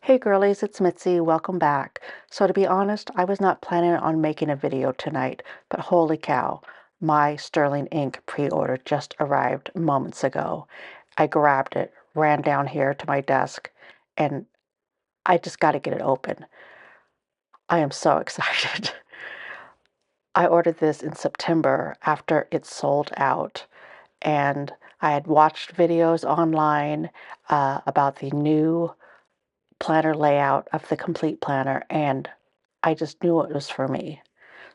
Hey girlies, it's Mitzi. Welcome back. So to be honest, I was not planning on making a video tonight, but holy cow, my sterling ink pre-order just arrived moments ago. I grabbed it, ran down here to my desk, and I just got to get it open. I am so excited. I ordered this in September after it sold out, and I had watched videos online about the new planner layout of the complete planner, and I just knew it was for me.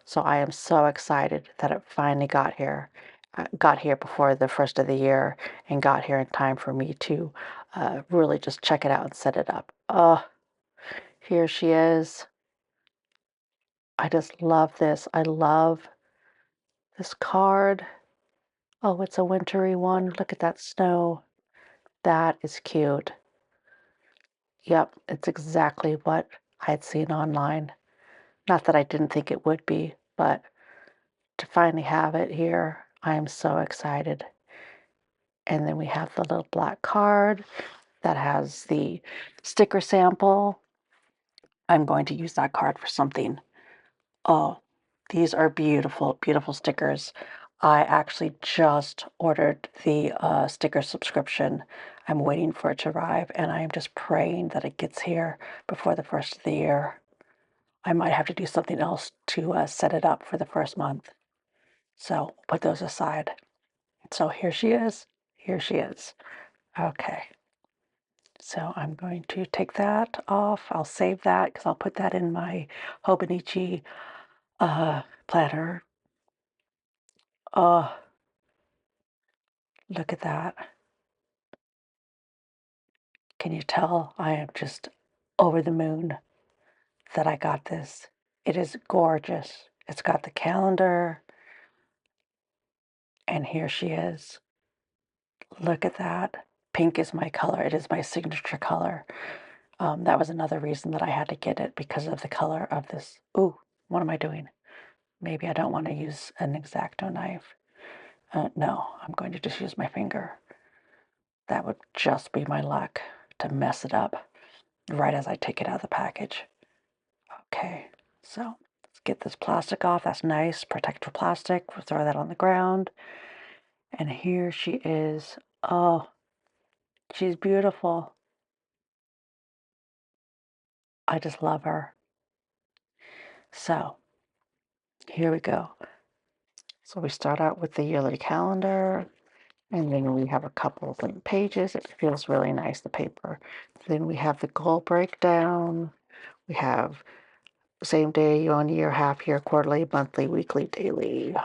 So I am so excited that it finally got here. Got here before the first of the year and got here in time for me to really just check it out and set it up. Oh, here she is. I just love this. I love this card. Oh, it's a wintry one. Look at that snow. That is cute. Yep, it's exactly what I had seen online. Not that I didn't think it would be, but to finally have it here, I am so excited. And then we have the little black card that has the sticker sample. I'm going to use that card for something. Oh, these are beautiful, beautiful stickers. I actually just ordered the sticker subscription. I'm waiting for it to arrive, and I am just praying that it gets here before the first of the year. I might have to do something else to set it up for the first month. So put those aside. So here she is. Here she is. Okay. So I'm going to take that off. I'll save that because I'll put that in my Hobonichi planner. Oh, look at that. Can you tell I am just over the moon that I got this? It is gorgeous. It's got the calendar, and here she is. Look at that. Pink is my color. It is my signature color. That was another reason that I had to get it because of the color of this. Ooh, what am I doing? Maybe I don't want to use an X-Acto knife. No, I'm going to just use my finger. That would just be my luck to mess it up right as I take it out of the package. Okay, so let's get this plastic off. That's nice, protector plastic. We'll throw that on the ground. And here she is. Oh, she's beautiful. I just love her. So here we go. So we start out with the yearly calendar, and then we have a couple of blank pages. It feels really nice, the paper. Then we have the goal breakdown. We have same day, on year, half year, quarterly, monthly, weekly, daily.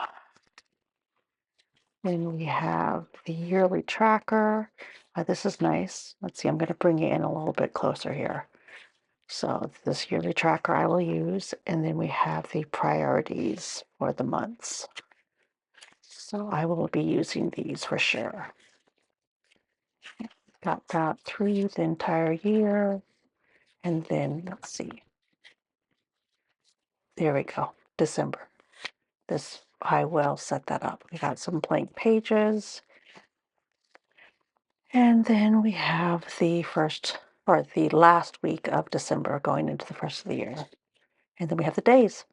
Then we have the yearly tracker. This is nice. Let's see, I'm going to bring it in a little bit closer here. So this yearly tracker I will use, and then we have the priorities for the months. So I will be using these for sure. Got that through the entire year. And then let's see. There we go. December. This, I will set that up. We got some blank pages. And then we have the first or the last week of December going into the first of the year. And then we have the days.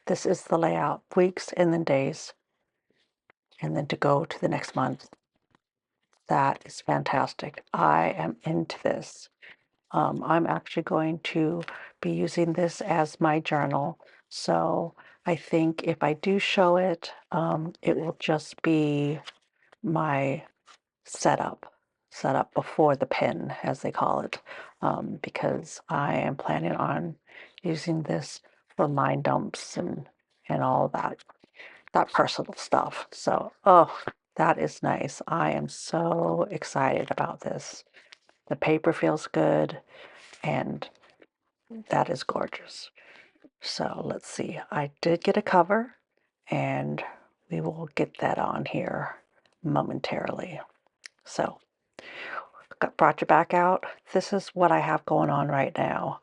This is the layout, weeks and then days. And then to go to the next month. That is fantastic. I am into this. I'm actually going to be using this as my journal. So I think if I do show it, it will just be my setup before the pen, as they call it, because I am planning on using this for mind dumps and all that personal stuff. So, oh, that is nice. I am so excited about this. The paper feels good, and that is gorgeous. So let's see. I did get a cover, and we will get that on here momentarily. So brought you back out. This is what I have going on right now.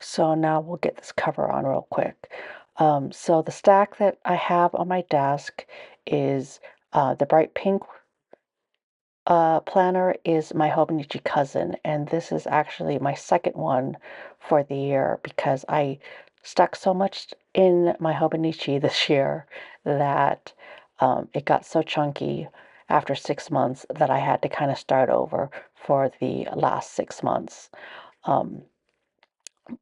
So now we'll get this cover on real quick. So the stack that I have on my desk is the bright pink planner is my Hobonichi cousin, and this is actually my second one for the year because I stuck so much in my Hobonichi this year that it got so chunky after 6 months that I had to kind of start over for the last 6 months. Um,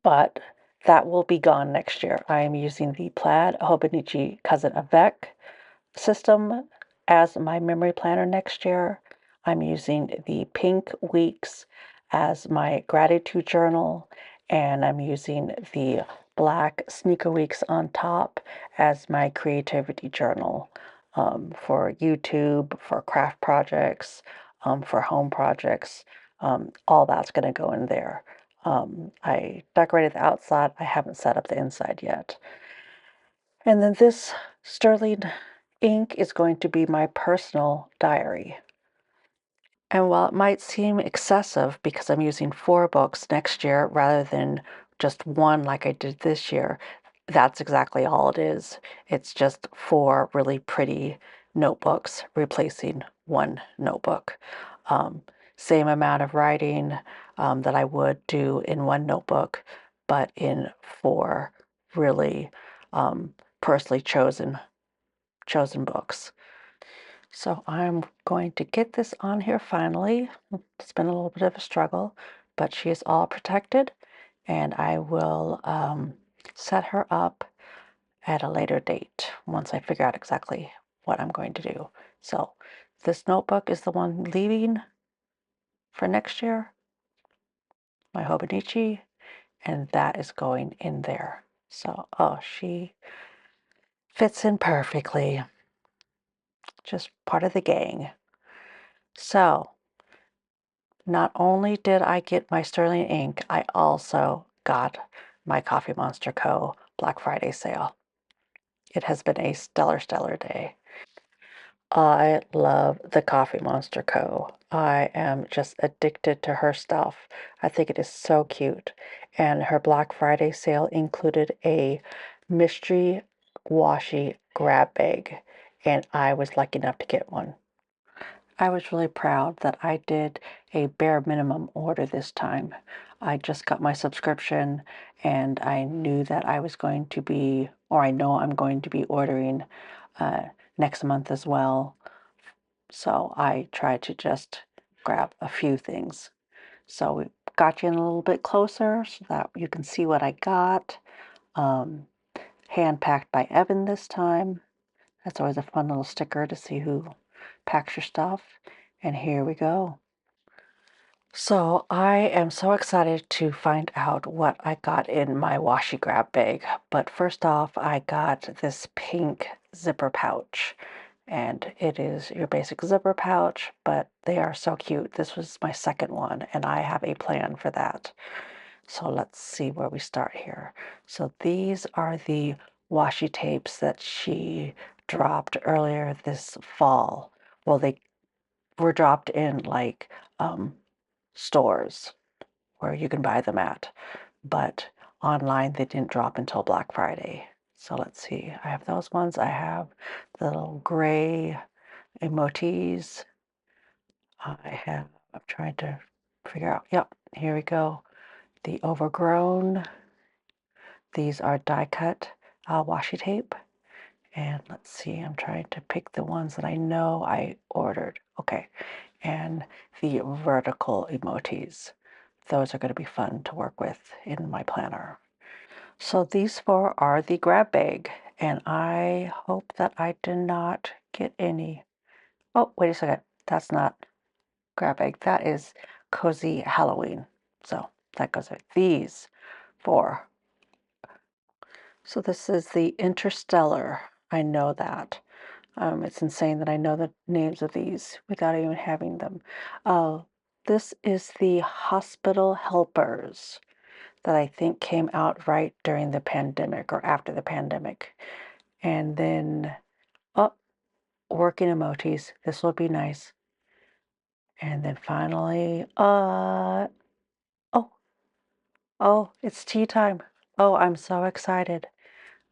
but that will be gone next year. I am using the Plaid Hobonichi Cousin Avec system as my memory planner next year. I'm using the Pink Weeks as my gratitude journal, and I'm using the Black Sneaker Weeks on top as my creativity journal for YouTube, for craft projects, for home projects. All that's going to go in there. I decorated the outside. I haven't set up the inside yet. And then this sterling ink is going to be my personal diary. And while it might seem excessive because I'm using 4 books next year rather than just one like I did this year, that's exactly all it is. It's just 4 really pretty notebooks replacing one notebook. Um, Same amount of writing that I would do in one notebook, but in 4 really personally chosen books. So I'm going to get this on here finally. It's been a little bit of a struggle, but she is all protected, and I will set her up at a later date once I figure out exactly what I'm going to do. So this notebook is the one leaving for next year, my Hobonichi, and that is going in there. So, oh, she fits in perfectly. Just part of the gang. So, not only did I get my sterling ink, I also got my Coffee Monster Co. Black Friday sale. It has been a stellar day. I love the Coffee Monster Co. I am just addicted to her stuff. I think it is so cute. And her Black Friday sale included a Mystery Washi Grab bag, and I was lucky enough to get one. I was really proud that I did a bare minimum order this time. I just got my subscription and I knew that I was going to be, or I know I'm going to be ordering next month as well. So I tried to just grab a few things. So we got you in a little bit closer so that you can see what I got. Hand packed by Evan this time. That's always a fun little sticker to see who packs your stuff. And here we go. So I am so excited to find out what I got in my washi grab bag. But first off, I got this pink zipper pouch. And it is your basic zipper pouch, but they are so cute. This was my second one, and I have a plan for that. So let's see where we start here. So these are the washi tapes that she dropped earlier this fall. Well, they were dropped in like stores where you can buy them at, but online they didn't drop until Black Friday. So let's see. I have those ones. I have the little gray emojis. I'm trying to figure out. Yep, here we go. The overgrown. These are die cut washi tape. And let's see, I'm trying to pick the ones that I know I ordered. Okay, and the vertical emojis. Those are going to be fun to work with in my planner. So these 4 are the grab bag, and I hope that I did not get any. Oh, wait a second. That's not grab bag. That is Cozy Halloween. So that goes with these 4. So this is the Interstellar. I know that. It's insane that I know the names of these without even having them. This is the Hospital Helpers that I think came out right during the pandemic or after the pandemic. And then, oh, working emojis. This will be nice. And then finally, oh, oh, it's tea time. Oh, I'm so excited.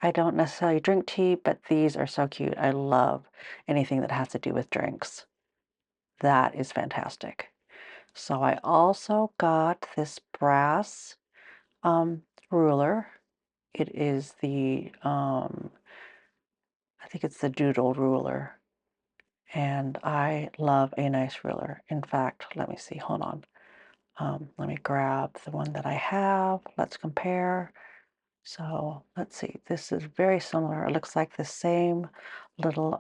I don't necessarily drink tea, but these are so cute. I love anything that has to do with drinks. That is fantastic. So I also got this brass ruler. It is the, I think it's the doodle ruler. And I love a nice ruler. In fact, let me see, hold on. Let me grab the one that I have. Let's compare. So let's see, this is very similar. It looks like the same little,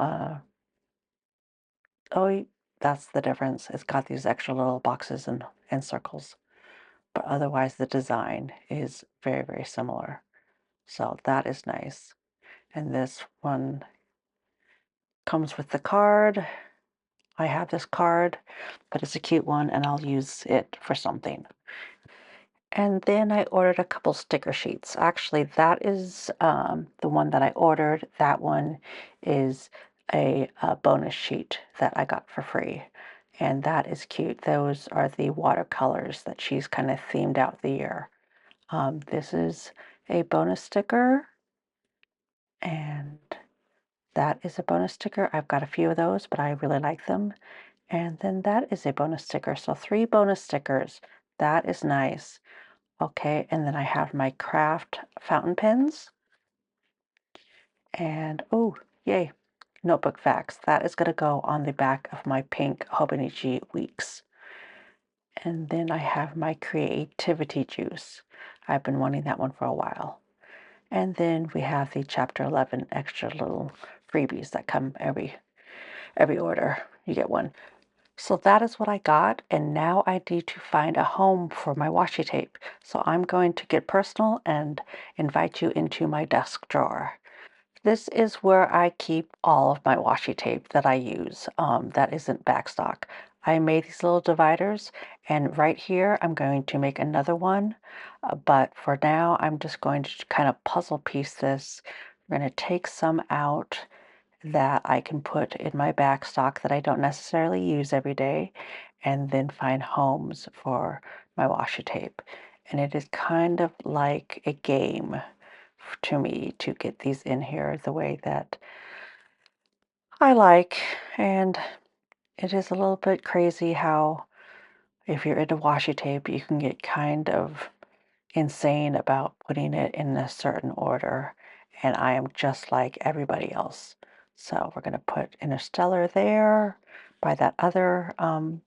oh, that's the difference. It's got these extra little boxes and circles, but otherwise the design is very, very similar. So that is nice. And this one comes with the card. I have this card, but it's a cute one and I'll use it for something. And then I ordered a couple sticker sheets. Actually, that is the one that I ordered. That one is a bonus sheet that I got for free. And that is cute. Those are the watercolors that she's kind of themed out the year. This is a bonus sticker, and that is a bonus sticker. I've got a few of those, but I really like them. And then that is a bonus sticker. So 3 bonus stickers. That is nice. Okay, and then I have my craft fountain pens. And oh, yay, notebook facts. That is going to go on the back of my pink Hobonichi Weeks. And then I have my creativity juice. I've been wanting that one for a while. And then we have the chapter 11 extra little freebies that come every order. You get one. So that is what I got, and now I need to find a home for my washi tape. So I'm going to get personal and invite you into my desk drawer. This is where I keep all of my washi tape that I use that isn't backstock. I made these little dividers, and right here I'm going to make another one, but for now I'm just going to kind of puzzle piece this. I'm going to take some out that I can put in my backstock that I don't necessarily use every day, and then find homes for my washi tape. And it is kind of like a game to me to get these in here the way that I like. And it is a little bit crazy how if you're into washi tape, you can get kind of insane about putting it in a certain order, and I am just like everybody else. So we're going to put Interstellar there by that other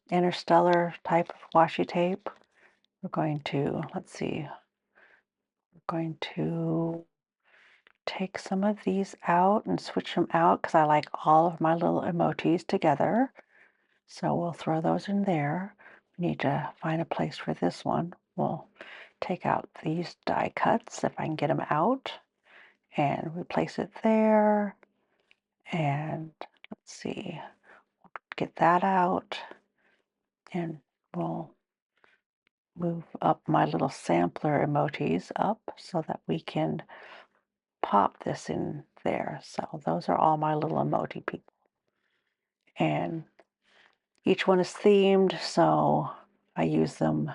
Interstellar type of washi tape. We're going to, let's see, we're going to take some of these out and switch them out because I like all of my little emojis together. So we'll throw those in there. We need to find a place for this one. We'll take out these die cuts if I can get them out and replace it there. And let's see, get that out, and we'll move up my little sampler emojis up so that we can pop this in there. So those are all my little emoji people. And each one is themed, so I use them,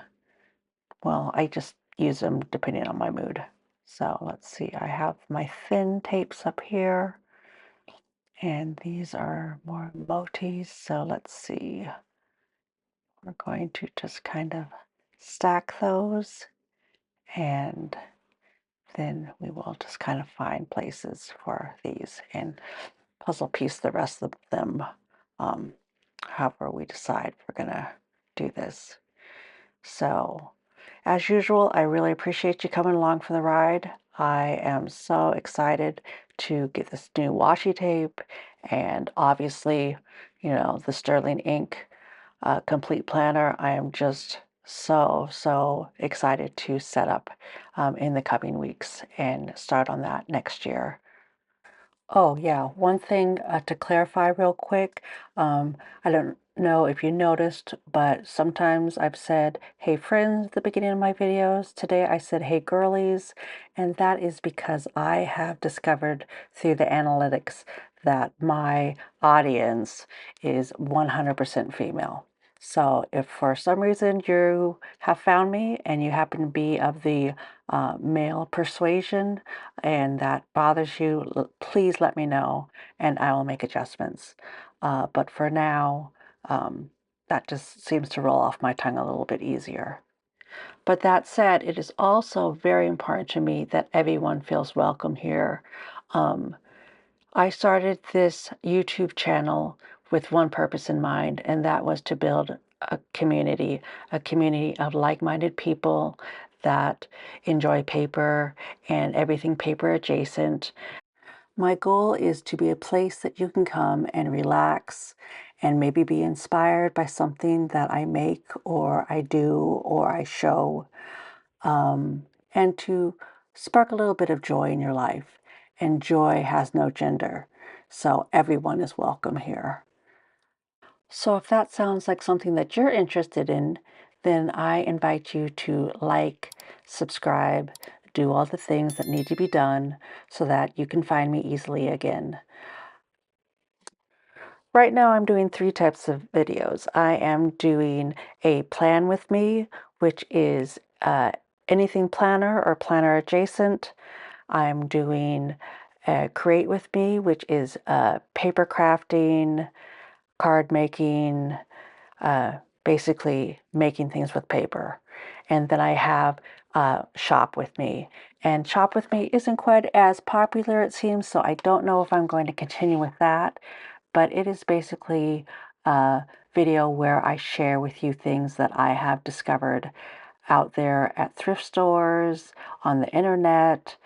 well, I just use them depending on my mood. So let's see, I have my thin tapes up here, and these are more emojis. So let's see, we're going to just kind of stack those, and then we will just kind of find places for these and puzzle piece the rest of them, however we decide we're gonna do this. So as usual, I really appreciate you coming along for the ride. I am so excited to get this new washi tape, and obviously, you know, the sterling ink complete planner. I am just so excited to set up in the coming weeks and start on that next year. Oh, yeah. One thing to clarify real quick. I don't know if you noticed, but sometimes I've said, hey friends, at the beginning of my videos. Today I said, hey girlies. And that is because I have discovered through the analytics that my audience is 100% female. So if for some reason you have found me and you happen to be of the male persuasion, and that bothers you, please let me know and I will make adjustments. But for now, that just seems to roll off my tongue a little bit easier. But that said, it is also very important to me that everyone feels welcome here. Um, I started this YouTube channel with one purpose in mind, and that was to build a community of like-minded people that enjoy paper and everything paper adjacent. My goal is to be a place that you can come and relax and maybe be inspired by something that I make or I do or I show, and to spark a little bit of joy in your life. And joy has no gender, so everyone is welcome here. So if that sounds like something that you're interested in, then I invite you to like, subscribe, do all the things that need to be done so that you can find me easily again. Right now I'm doing 3 types of videos. I am doing a plan with me, which is anything planner or planner adjacent. I'm doing create with me, which is paper crafting, card making, basically making things with paper. And then I have shop with me. And shop with me isn't quite as popular, it seems, so I don't know if I'm going to continue with that. But it is basically a video where I share with you things that I have discovered out there at thrift stores, on the internet,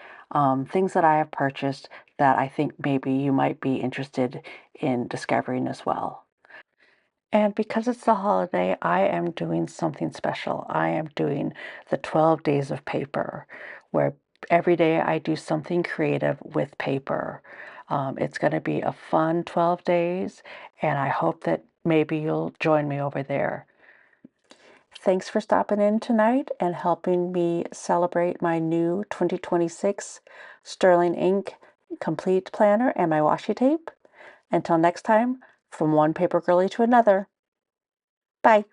things that I have purchased that I think maybe you might be interested in discovering as well. And because it's the holiday, I am doing something special. I am doing the 12 days of paper, where every day I do something creative with paper. It's going to be a fun 12 days, and I hope that maybe you'll join me over there. Thanks for stopping in tonight and helping me celebrate my new 2026 Sterling Ink Complete Planner and my washi tape. Until next time, from one paper girly to another. Bye.